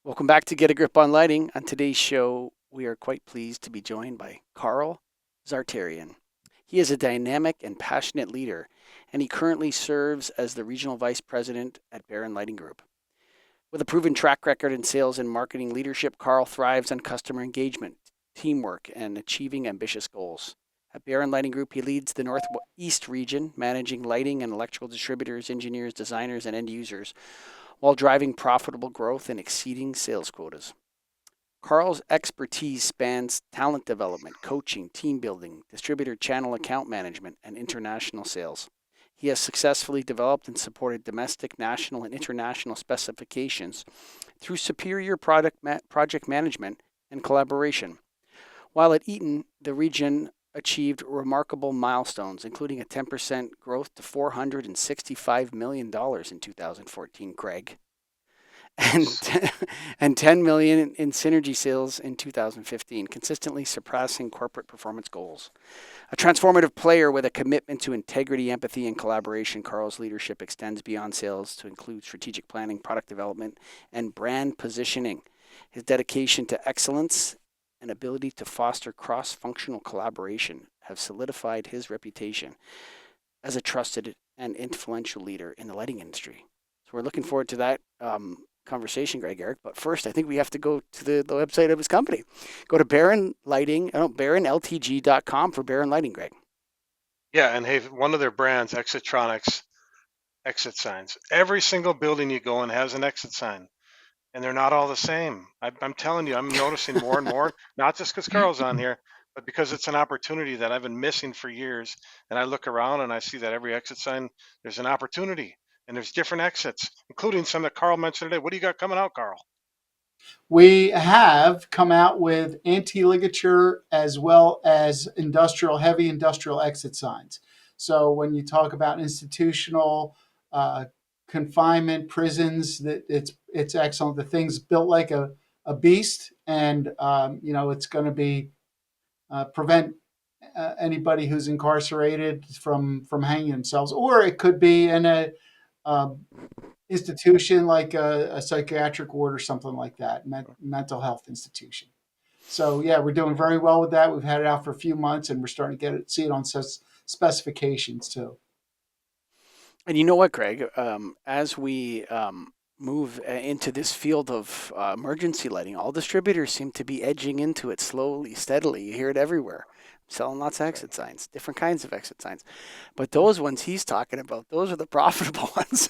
Welcome back to Get a Grip on Lighting. On today's show, we are quite pleased to be joined by Karl Zartarian. He is a dynamic and passionate leader, and he currently serves as the Regional Vice President at Barron Lighting Group. With a proven track record in sales and marketing leadership, Karl thrives on customer engagement, teamwork, and achieving ambitious goals. At Barron Lighting Group, he leads the Northeast region, managing lighting and electrical distributors, engineers, designers, and end users, while driving profitable growth and exceeding sales quotas. Karl's expertise spans talent development, coaching, team building, distributor channel account management, and international sales. He has successfully developed and supported domestic, national, and international specifications through superior project management and collaboration. While at Eaton, the region achieved remarkable milestones, including a 10% growth to $465 million in 2014, Greg, and Nice. and 10 million in synergy sales in 2015, consistently surpassing corporate performance goals. A transformative player with a commitment to integrity, empathy, and collaboration, Karl's leadership extends beyond sales to include strategic planning, product development, and brand positioning. His dedication to excellence and ability to foster cross-functional collaboration have solidified his reputation as a trusted and influential leader in the lighting industry. So we're looking forward to that conversation, Greg Eric. But first, I think we have to go to the website of his company. Go to Barron Lighting, BarronLTG.com for Barron Lighting, Greg. Yeah, and hey, one of their brands, Exitronics, exit signs. Every single building you go in has an exit sign, and they're not all the same. I'm telling you, I'm noticing more and more, not just because Carl's on here, but because it's an opportunity that I've been missing for years. And I look around and I see that every exit sign, there's an opportunity, and there's different exits, including some that Carl mentioned today. What do you got coming out, Carl? We have come out with anti-ligature as well as heavy industrial exit signs. So when you talk about institutional uh, confinement, prisons, that it's excellent. The thing's built like a beast, and it's going to be prevent anybody who's incarcerated from hanging themselves, or it could be in a um, institution like a psychiatric ward or something like that, mental health institution. So yeah, we're doing very well with that. We've had it out for a few months, and we're starting to see it on specifications too. And you know what, Greg? As we move into this field of emergency lighting, all distributors seem to be edging into it slowly, steadily. You hear it everywhere. Selling lots of exit signs, different kinds of exit signs. But those ones he's talking about, those are the profitable ones.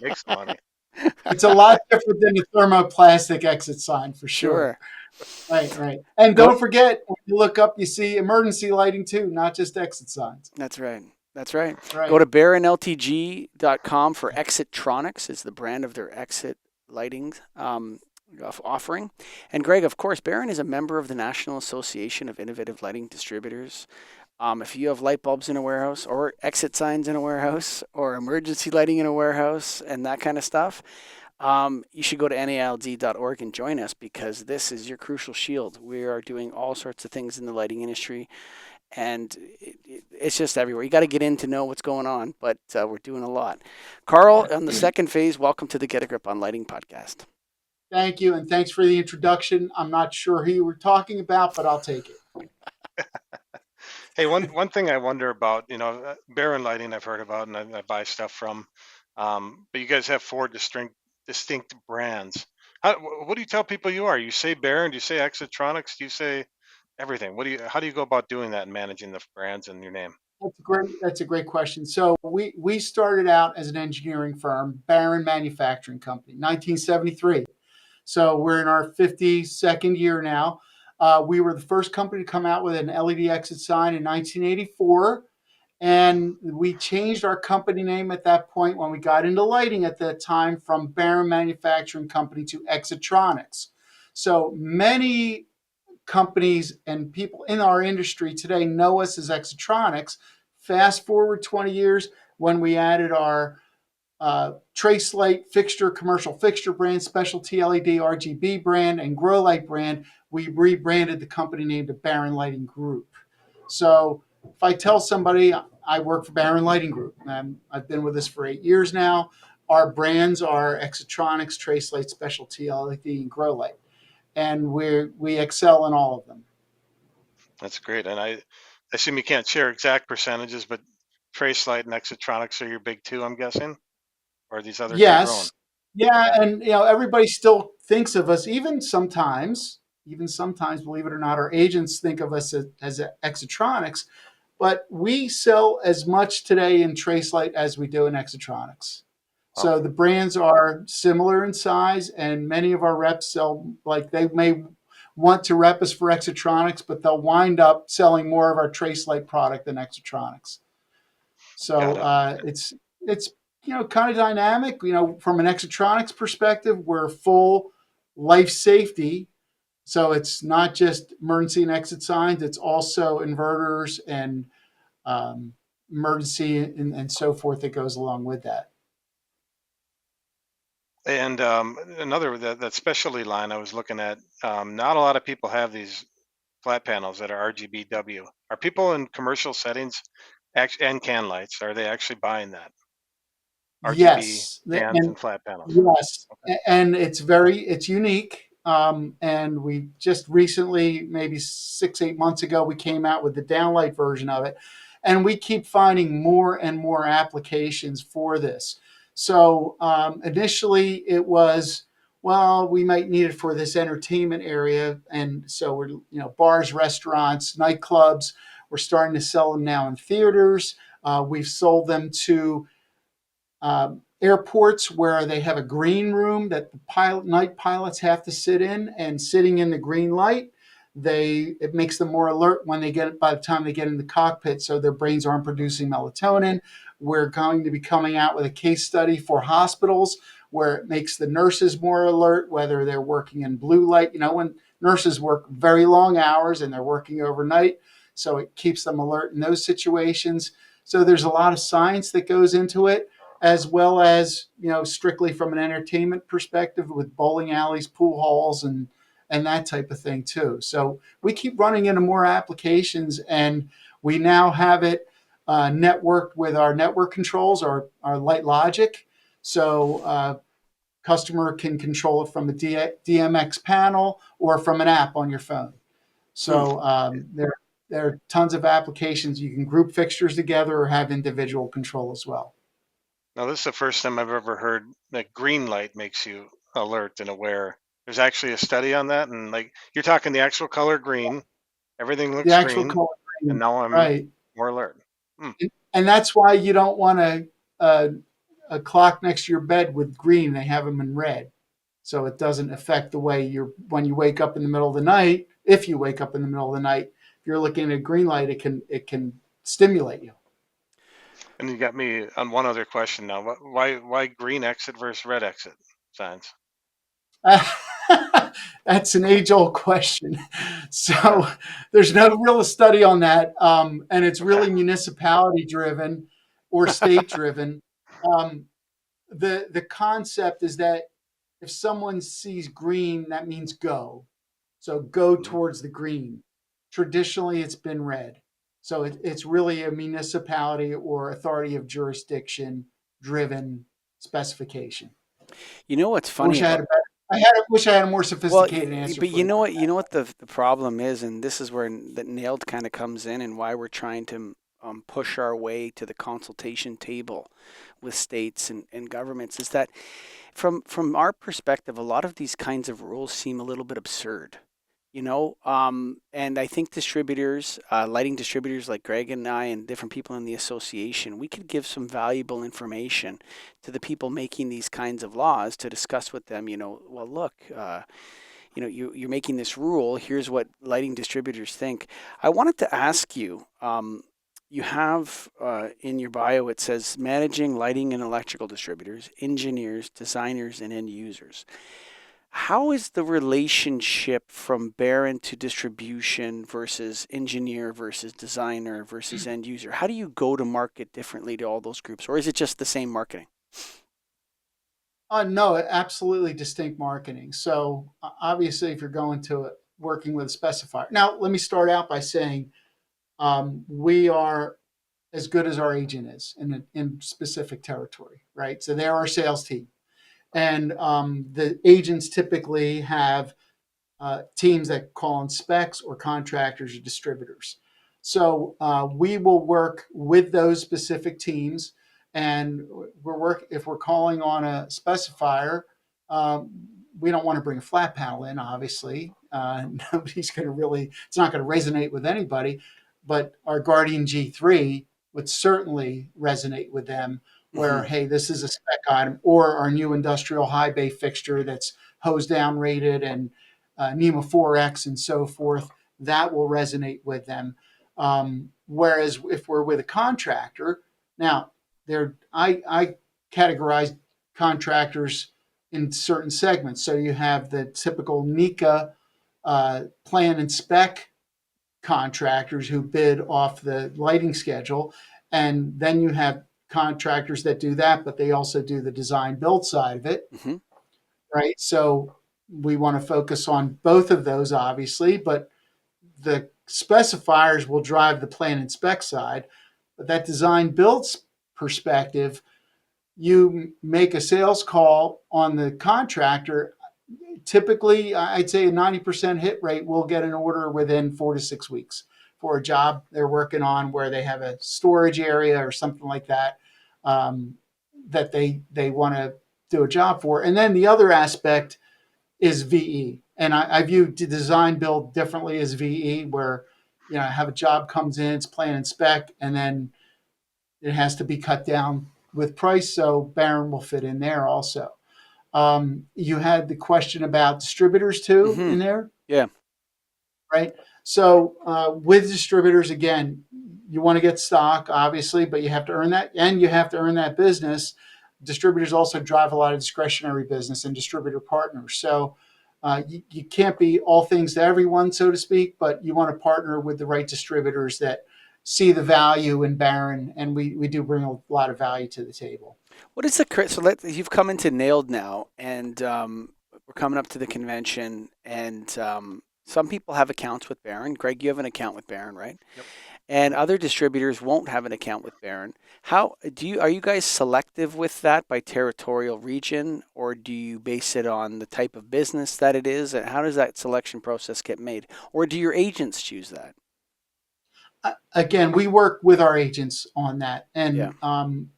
Makes money. It's a lot different than the thermoplastic exit sign for sure. Sure. Right, right. And Go. don't forget, when you look up, you see emergency lighting too, not just exit signs. That's right. That's right. Go Right. to BarronLTG.com for Exitronics. Is the brand of their exit lighting offering. And Greg, of course, Barron is a member of the National Association of Innovative Lighting Distributors. If you have light bulbs in a warehouse, or exit signs in a warehouse, or emergency lighting in a warehouse, and that kind of stuff, you should go to NALD.org and join us, because this is your crucial shield. We are doing all sorts of things in the lighting industry, and it's just everywhere. You got to get in to know what's going on, but we're doing a lot. Karl, on the second phase, welcome to the Get a Grip on Lighting podcast. Thank you, and thanks for the introduction. I'm not sure who you were talking about, but I'll take it. Hey, one thing I wonder about, Baron Lighting I've heard about and I buy stuff from, but you guys have four distinct brands. What do you tell people you are? You say Baron? Do you say Exitronics? Do you say everything? How do you go about doing that and managing the brands and your name? That's a great question. So we started out as an engineering firm, Barron Manufacturing Company, 1973. So we're in our 52nd year now. We were the first company to come out with an LED exit sign in 1984. And we changed our company name at that point when we got into lighting at that time from Barron Manufacturing Company to Exitronics. So many companies and people in our industry today know us as Exitronics. Fast forward 20 years when we added our trace light fixture, commercial fixture brand, specialty LED RGB brand, and grow light brand, we rebranded the company name to Barron Lighting Group. So if I tell somebody I work for Barron Lighting Group, and I've been with this for 8 years now, our brands are Exotronics, Tracelight, Specialty LED, and Grow Light, and we excel in all of them. That's great. And I assume you can't share exact percentages, but Tracelight and Exotronics are your big two, I'm guessing, or are these other two growing? Yes, yeah, Okay. and everybody still thinks of us, even sometimes, believe it or not, our agents think of us as Exotronics, but we sell as much today in Tracelight as we do in Exotronics. Oh, So the brands are similar in size, and many of our reps sell, like, they may want to rep us for Exotronics, but they'll wind up selling more of our Tracelight product than Exotronics. got So it. it's kind of dynamic. From an Exotronics perspective, we're full life safety. So it's not just emergency and exit signs; it's also inverters and um, emergency and so forth that goes along with that. And another that specialty line I was looking at. Not a lot of people have these flat panels that are RGBW. Are people in commercial settings and can lights? Are they actually buying that RGB Yes, cans and and flat panels? yes, Okay. and it's unique. And we just recently, maybe 6-8 months ago, we came out with the downlight version of it, and we keep finding more and more applications for this. So initially, it was, well, we might need it for this entertainment area, and so we're bars, restaurants, nightclubs. We're starting to sell them now in theaters. We've sold them to airports where they have a green room that the night pilots have to sit in, and sitting in the green light, it makes them more alert when by the time they get in the cockpit, so their brains aren't producing melatonin. We're going to be coming out with a case study for hospitals where it makes the nurses more alert, whether they're working in blue light. When nurses work very long hours and they're working overnight, so it keeps them alert in those situations. So there's a lot of science that goes into it, as well as strictly from an entertainment perspective with bowling alleys, pool halls, and that type of thing too. So we keep running into more applications, and we now have it networked with our network controls, our Light Logic. So customer can control it from a DMX panel or from an app on your phone. Hmm. So there are tons of applications. You can group fixtures together or have individual control as well. Now, this is the first time I've ever heard that green light makes you alert and aware. There's actually a study on that, and like you're talking the actual color green, everything The looks actual green, color and green, now I'm right? more alert. Hmm. And that's why you don't want a clock next to your bed with green. They have them in red, so it doesn't affect the way when you wake up in the middle of the night. If you wake up in the middle of the night, if you're looking at a green light, it can stimulate you. And you got me on one other question now. Why green exit versus red exit signs? That's an age-old question. Yeah. So there's no real study on that, and it's Okay. really municipality-driven or state-driven. Um, the concept is that if someone sees green, that means go. So go Mhm. towards the green. Traditionally, it's been red. So it's really a municipality or authority of jurisdiction driven specification. You know what's I funny wish I had about a better, I had wish I had a more well, sophisticated answer but for you you. know what? You know what the problem is, and this is where the nailed kind of comes in, and why we're trying to push our way to the consultation table with states and governments is that from our perspective, a lot of these kinds of rules seem a little bit absurd. And I think distributors, lighting distributors like Greg and I and different people in the association, we could give some valuable information to the people making these kinds of laws to discuss with them. Well, look, you're making this rule. Here's what lighting distributors think. I wanted to ask you. You have in your bio, it says managing lighting and electrical distributors, engineers, designers, and end users. How is the relationship from Barron to distribution versus engineer versus designer versus end user? How do you go to market differently to all those groups, or is it just the same marketing? No, absolutely distinct marketing. So obviously, if you're going to working with a specifier, now let me start out by saying we are as good as our agent is in specific territory, right? So they're our sales team. And the agents typically have teams that call on specs or contractors or distributors. So we will work with those specific teams, and if we're calling on a specifier. Um, we don't want to bring a flat panel in, obviously. Nobody's going to really, it's not going to resonate with anybody, but our Guardian G3 would certainly resonate with them where, Hmm. hey, this is a spec item, or our new industrial high bay fixture that's hose down rated and NEMA 4X and so forth, that will resonate with them. Whereas if we're with a contractor, now I categorize contractors in certain segments. So you have the typical NECA plan and spec contractors who bid off the lighting schedule. And then you have contractors that do that, but they also do the design build side of it, Hmm. right? So we want to focus on both of those, obviously, but the specifiers will drive the plan and spec side. But that design builds perspective, you make a sales call on the contractor. Typically, I'd say a 90% hit rate will get an order within 4 to 6 weeks for a job they're working on where they have a storage area or something like that that they want to do a job for. And then the other aspect is VE. And I view design build differently as VE, where have a job comes in, it's plan and spec, and then it has to be cut down with price. So Barron will fit in there also. You had the question about distributors too Hmm. in there, Yeah. right? So with distributors, again, you want to get stock, obviously, but you have to earn that, and you have to earn that business. Distributors also drive a lot of discretionary business and distributor partners. So you can't be all things to everyone, so to speak, but you want to partner with the right distributors that see the value in Barron, and we do bring a lot of value to the table. What is you've come into Nailed now, and we're coming up to the convention, and some people have accounts with Barron. Greg, you have an account with Barron, right? Yep. And other distributors won't have an account with Barron. How are you guys selective with that by territorial region, or do you base it on the type of business that it is? And how does that selection process get made? Or do your agents choose that? Again, we work with our agents on that, Yeah. and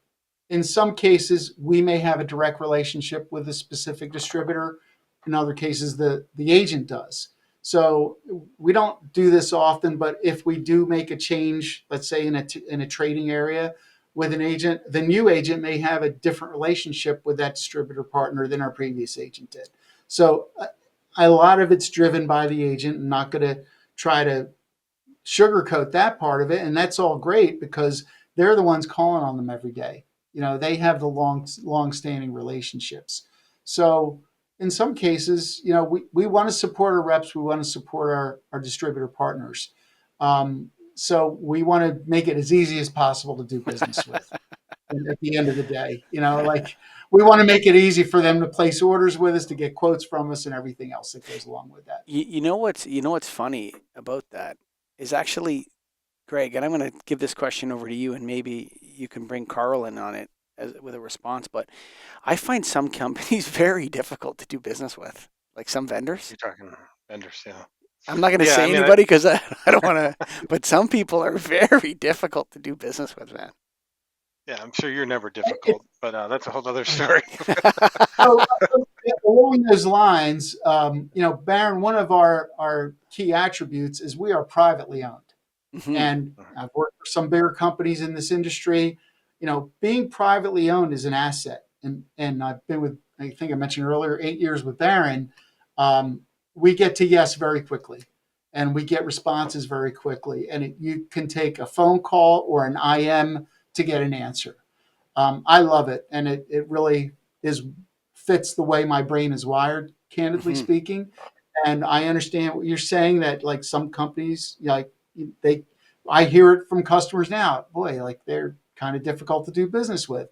in some cases, we may have a direct relationship with a specific distributor. In other cases, the agent does. So we don't do this often, but if we do make a change, let's say in a trading area with an agent, the new agent may have a different relationship with that distributor partner than our previous agent did. So a lot of it's driven by the agent. I'm not going to try to sugarcoat that part of it, and that's all great because they're the ones calling on them every day. They have the long standing relationships. So in some cases, we want to support our reps, we want to support our distributor partners. So we want to make it as easy as possible to do business with. And at the end of the day, like we want to make it easy for them to place orders with us, to get quotes from us, and everything else that goes along with that. You know what's funny about that is actually, Greg, and I'm going to give this question over to you, and maybe you can bring Carl in on it with a response. But I find some companies very difficult to do business with, like some vendors. You're talking vendors, yeah. I'm not going to Yeah, I say mean, anybody because I don't want to, but some people are very difficult to do business with, man. yeah, I'm sure you're never difficult, but that's a whole other story. So along those lines, Barron, one of our key attributes is we are privately owned. Hmm. And I've worked for some bigger companies in this industry. Being privately owned is an asset. And I've been with, I think I mentioned earlier, 8 years with Barron. We get to yes very quickly, and we get responses very quickly. And you can take a phone call or an IM to get an answer. I love it, and it really is fits the way my brain is wired, candidly Hmm. speaking. And I understand what you're saying, that like some companies, like they, I hear it from customers now. Boy, like they're kind of difficult to do business with.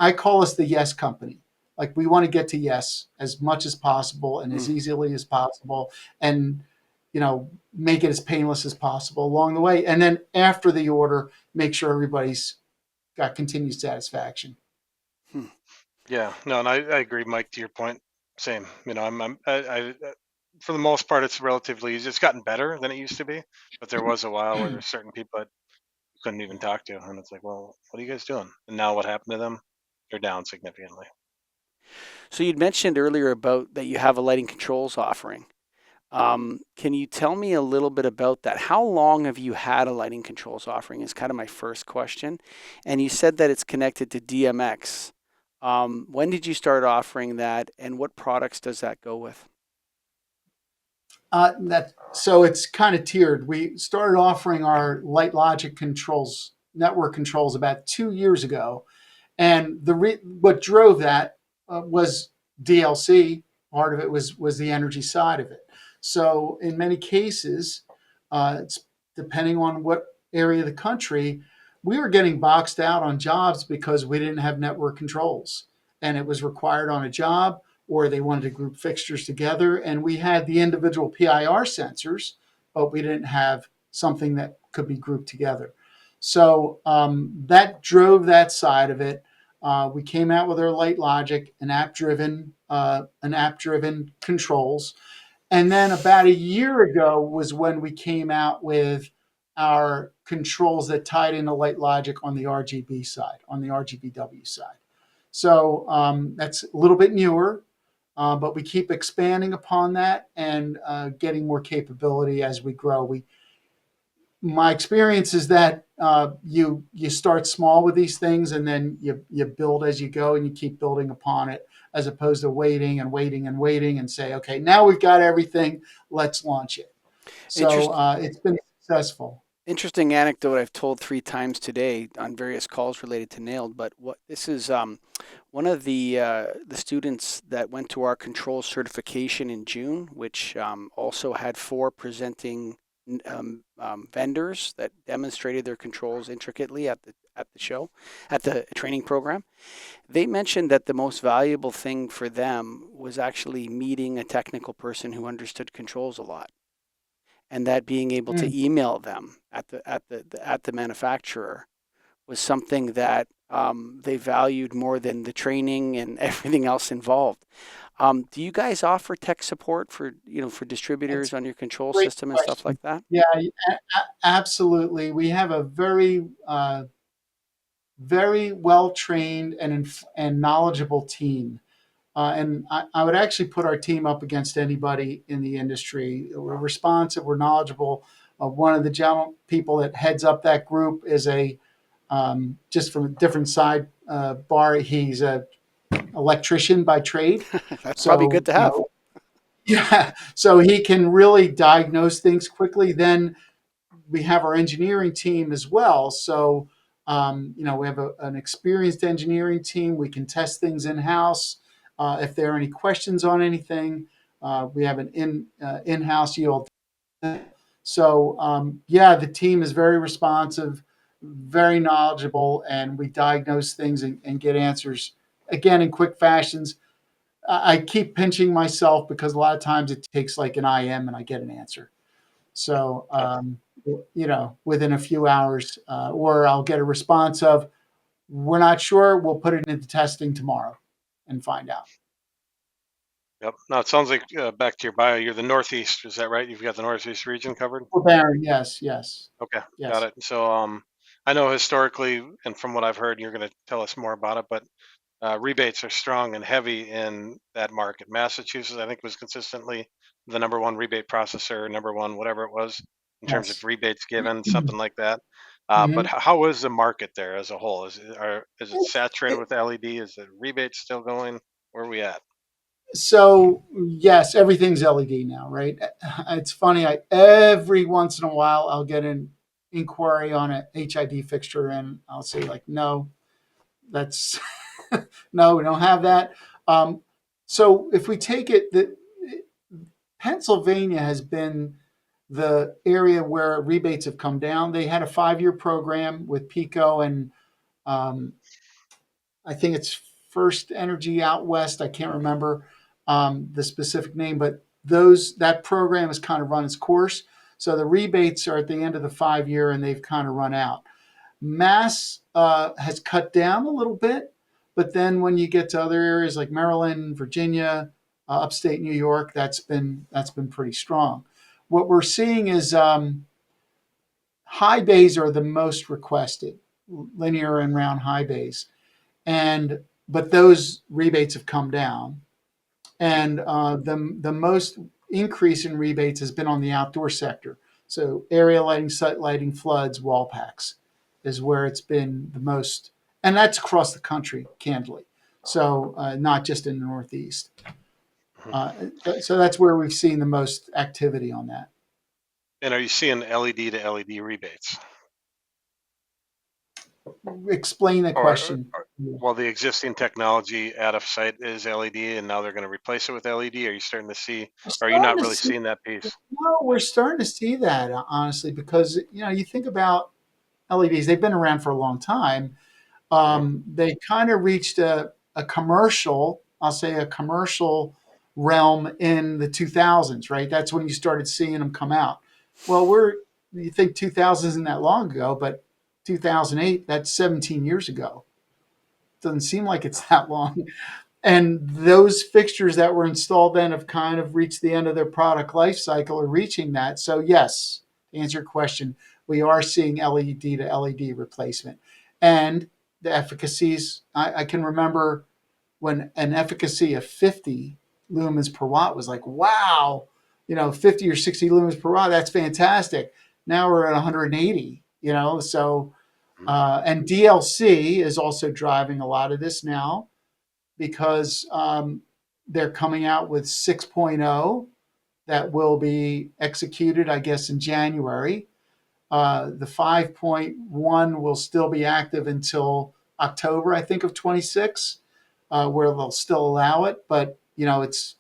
I call us the yes company. Like we want to get to yes as much as possible and as easily as possible. And make it as painless as possible along the way. And then after the order, make sure everybody's got continued satisfaction. Hmm. Yeah, no, and I agree, Mike. To your point, same. For the most part, it's relatively easy. It's gotten better than it used to be, but there was a while where there's certain people that you couldn't even talk to, and it's like, well, what are you guys doing? And now what happened to them? They're down significantly. So you'd mentioned earlier about that you have a lighting controls offering. Can you tell me a little bit about that? How long have you had a lighting controls offering? Is kind of my first question. And you said that it's connected to DMX. When did you start offering that, and what products does that go with? So it's kind of tiered. We started offering our Light Logic controls, network controls, about 2 years ago, and what drove that was DLC. Part of it was the energy side of it. So in many cases, it's depending on what area of the country, we were getting boxed out on jobs because we didn't have network controls, and it was required on a job, or they wanted to group fixtures together, and we had the individual PIR sensors, but we didn't have something that could be grouped together. So that drove that side of it. We came out with our Light Logic, an app driven controls, and then about a year ago was when we came out with our controls that tied into Light Logic on the RGB side, on the RGBW side. So that's a little bit newer, but we keep expanding upon that and getting more capability as we grow. My experience is that you start small with these things, and then you build as you go, and you keep building upon it, as opposed to waiting and waiting and waiting and say, okay, now we've got everything, let's launch it. So Interest, it's been successful. Interesting anecdote I've told 3 times today on various calls related to Nailed. But what this is, one of the students that went to our control certification in June, which also had 4 presenting vendors that demonstrated their controls intricately at the show, at the training program. They mentioned that the most valuable thing for them was actually meeting a technical person who understood controls a lot, and that being able to Mm. email them at the manufacturer was something that they valued more than the training and everything else involved. Do you guys offer tech support for for That's distributors on your control a great system and stuff question. like that? Yeah, absolutely. We have a very well trained and knowledgeable team. And I would actually put our team up against anybody in the industry. We're responsive, we're knowledgeable. One of the people that heads up that group is just from a different side bar. He's a electrician by trade. That's probably So, good to have. yeah, so he can really diagnose things quickly. Then we have our engineering team as well. So, we have an experienced engineering team. We can test things in house. If there are any questions on anything, we have an in-house yield. So, yeah, the team is very responsive, very knowledgeable, and we diagnose things and get answers again in quick fashions. I keep pinching myself because a lot of times it takes like an IM and I get an answer. So, Yep. within a few hours, or I'll get a response of, we're not sure, we'll put it into testing tomorrow and find out. Yep. Now it sounds like back to your bio, you're the Northeast. Is that right? You've got the Northeast region covered. For Barron, yes, yes, Okay, got yes, it. So, I know historically, and from what I've heard, you're going to tell us more about it, but rebates are strong and heavy in that market. Massachusetts, I think, was consistently the number one rebate processor, number one, whatever it was, in terms of yes. rebates given, something like that. But Mhm. how is the market there as a whole? Is it It's, saturated it, with LED? Is the rebates still going? Where are we at? so yes, everything's LED now, right? It's funny. Every once in a while, I'll get an inquiry on a HID fixture, and I'll say like, no, that's no, we don't have that. Um, so if we take it that Pennsylvania has been the area where rebates have come down. They had a 5-year program with Pico and um, I think it's First Energy out west. I can't remember the specific name, but that program has kind of run its course. So the rebates are at the end of the 5 year, and they've kind of run out. Mass has cut down a little bit, but then when you get to other areas like Maryland, Virginia, upstate New York, that's been pretty strong. What we're seeing is high bays are the most requested, linear and round high bays, and but those rebates have come down, and the most increase in rebates has been on the outdoor sector. So area lighting, site lighting, floods, wall packs is where it's been the most, and that's across the country, candidly. So not just in the Northeast. Uh, so that's where we've seen the most activity on that. And are you seeing LED to LED rebates? Explain the question. Well, the existing technology out of sight is LED, and now they're going to replace it with LED. Are you starting to see? Or are you not really seeing that piece? No, we're starting to see that, honestly, because you think about LEDs; they've been around for a long time. They kind of reached a commercial, I'll say a commercial realm in the 2000s, right? That's when you started seeing them come out. Well, you think 2000 isn't that long ago, but 2008, that's 17 years ago. Doesn't seem like it's that long. And those fixtures that were installed then have kind of reached the end of their product life cycle or reaching that. So yes, to answer your question, we are seeing LED to LED replacement. And the efficacies, I can remember when an efficacy of 50 lumens per watt was like, wow, 50 or 60 lumens per watt, that's fantastic. Now we're at 180, so, and DLC is also driving a lot of this now because they're coming out with 6.0 that will be executed, I guess, in January. The 5.1 will still be active until October, I think, of 26, where they'll still allow it. But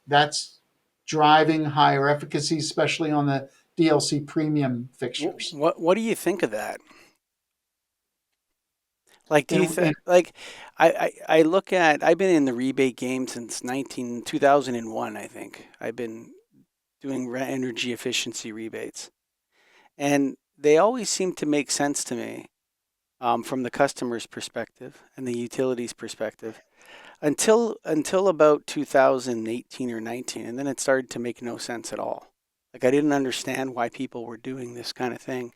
that's driving higher efficacy, especially on the DLC premium fixtures. What do you think of that? Like, do you And like? I look at. I've been in the rebate game since 2001. I think I've been doing energy efficiency rebates, and they always seem to make sense to me from the customer's perspective and the utilities perspective until about 2018 or 19, and then it started to make no sense at all. Like I didn't understand why people were doing this kind of thing.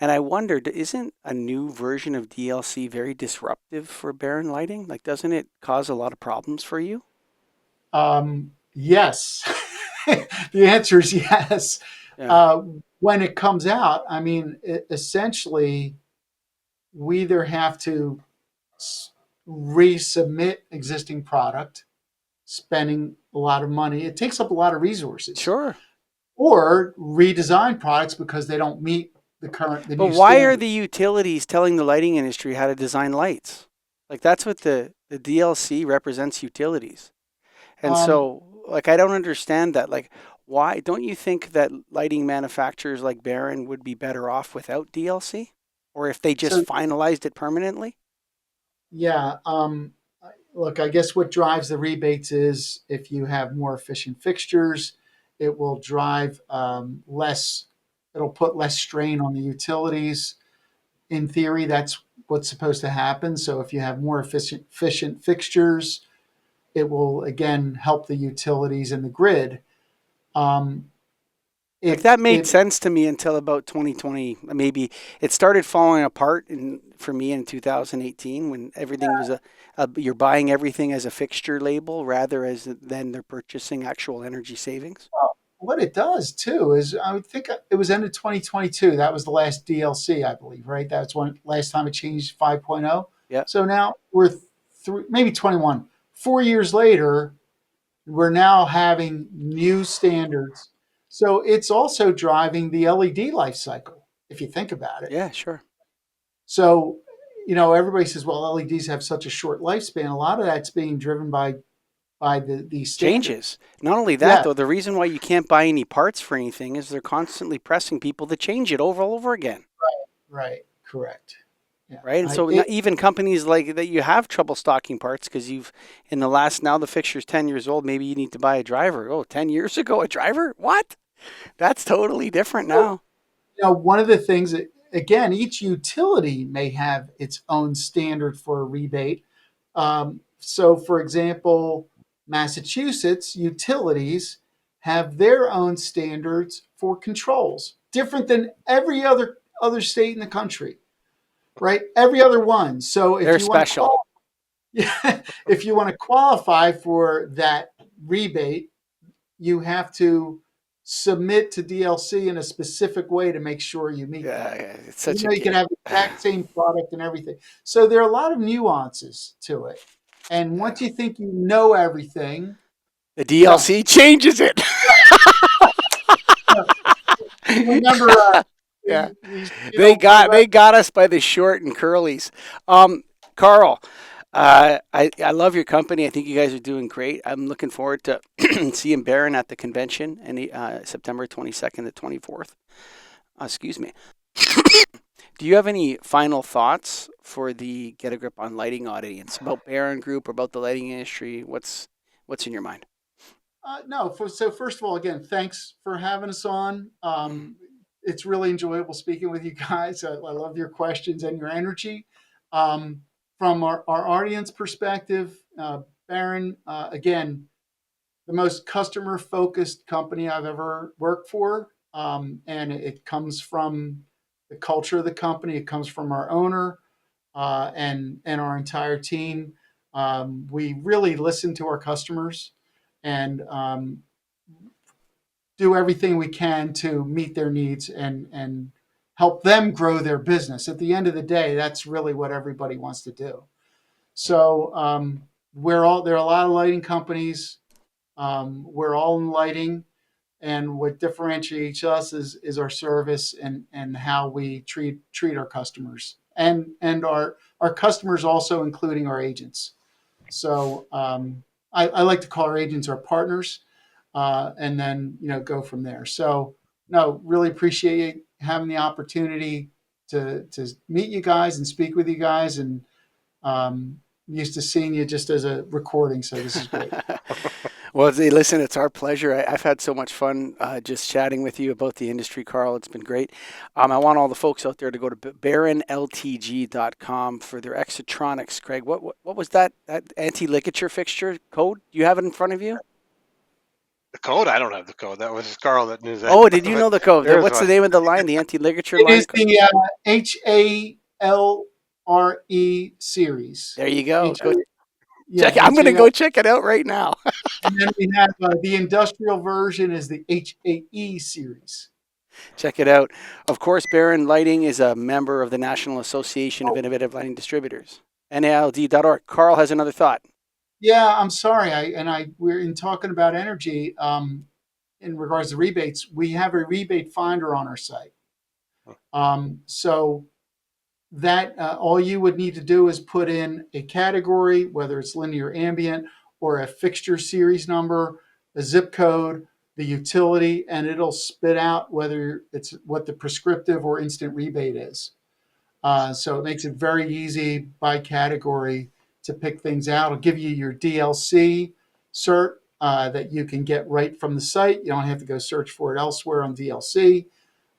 And I wondered, isn't a new version of DLC very disruptive for Barron Lighting? Like, doesn't it cause a lot of problems for you? yes, the answer is yes. Yeah, Uh, when it comes out, I mean, essentially, we either have to resubmit existing product, spending a lot of money. It takes up a lot of resources, sure. or redesign products because they don't meet the But new why are standard. the utilities telling the lighting industry how to design lights? Like, that's what the DLC represents utilities. And Um, so, like, I don't understand that. Like, why don't you think that lighting manufacturers like Barron would be better off without DLC? Or if they so just finalized it permanently? yeah, look, I guess what drives the rebates is if you have more efficient fixtures, it will drive less. It'll put less strain on the utilities. In theory, that's what's supposed to happen. So if you have more efficient fixtures, it will again help the utilities and the grid. Um, Like, it that made it sense to me until about 2020. Maybe it started falling apart for me in 2018 when everything was you're buying everything as a fixture label rather as than they're purchasing actual energy savings. well, what it does too is I would think it was end of 2022. That was the last DLC, I believe, right? That's when last time it changed 5.0. Yeah. So now we're maybe 21. 4 years later, we're now having new standards. So it's also driving the LED life cycle, if you think about it. Yeah, sure. So, everybody says, well, LEDs have such a short lifespan. A lot of that's being driven by these Changes. standards. Not only that, Yeah, though, the reason why you can't buy any parts for anything is they're constantly pressing people to change it over and over again. right, correct. Yeah. right? And so not even companies like that, you have trouble stocking parts because you've now the fixture's 10 years old. Maybe you need to buy a driver. Oh, 10 years ago, a driver? What? That's totally different now. One of the things that, again, each utility may have its own standard for a rebate. So, for example, Massachusetts utilities have their own standards for controls, different than every other state in the country, right? Every other one. So, They're special. if you want to qualify for that rebate, you have to submit to DLC in a specific way to make sure you meet Yeah, that. it's such You can have the exact same product and everything. So there are a lot of nuances to it. And once you think you know everything, the DLC changes it. you remember Yeah, these, they got us by the short and curlies. Karl, I love your company. I think you guys are doing great. I'm looking forward to seeing Barron at the convention in September 22nd to 24th. Excuse me. Do you have any final thoughts for the Get a Grip on Lighting audience about Barron Group or about the lighting industry? What's in your mind? No. So first of all, again, thanks for having us on. It's really enjoyable speaking with you guys. I love your questions and your energy. From our audience perspective, Barron, again, the most customer focused company I've ever worked for. And it comes from the culture of the company. It comes from our owner and our entire team. We really listen to our customers and do everything we can to meet their needs and help them grow their business. At the end of the day, that's really what everybody wants to do. So there are a lot of lighting companies. We're all in lighting, and what differentiates us is our service and how we treat our customers and our customers also including our agents. So I like to call our agents our partners, and then go from there. So no, really appreciate having the opportunity to meet you guys and speak with you guys, and used to seeing you just as a recording. So this is great. Well, listen, it's our pleasure. I've had so much fun just chatting with you about the industry, Karl. It's been great. I want all the folks out there to go to barronltg.com for their Exotronics. Craig, what was that anti-ligature fixture code? Do you have it in front of you? The code? I don't have the code. That was Carl that knew that. Oh, did you know the code? There's What's the one. name of the line? The anti-ligature It line? is the HALRE series. There you go. Go Yeah, check it. I'm going to go check it out right now. and then we have the industrial version is the HAE series. Check it out. Of course, Barron Lighting is a member of the National Association of Innovative Lighting Distributors, NALD.org. Karl has another thought. Yeah, I'm sorry. We're in talking about energy. In regards to rebates, we have a rebate finder on our site. So that all you would need to do is put in a category, whether it's linear ambient or a fixture series number, a zip code, the utility, and it'll spit out whether it's what the prescriptive or instant rebate is. So it makes it very easy by category to pick things out. It'll give you your DLC cert that you can get right from the site. You don't have to go search for it elsewhere on DLC.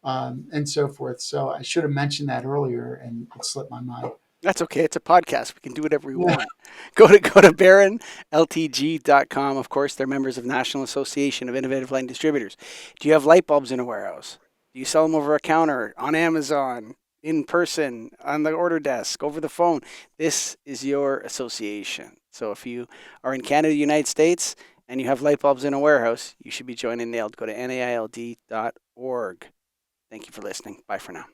And so forth. So I should have mentioned that earlier, and it slipped my mind. That's okay. It's a podcast. We can do whatever we want. Go to barronltg.com. Of course, they're members of National Association of Innovative Lighting Distributors. Do you have light bulbs in a warehouse? Do you sell them over a counter, on Amazon, in person, on the order desk, over the phone? This is your association. So if you are in Canada, United States, and you have light bulbs in a warehouse, you should be joining NAILD. Go to naild.org. Thank you for listening. Bye for now.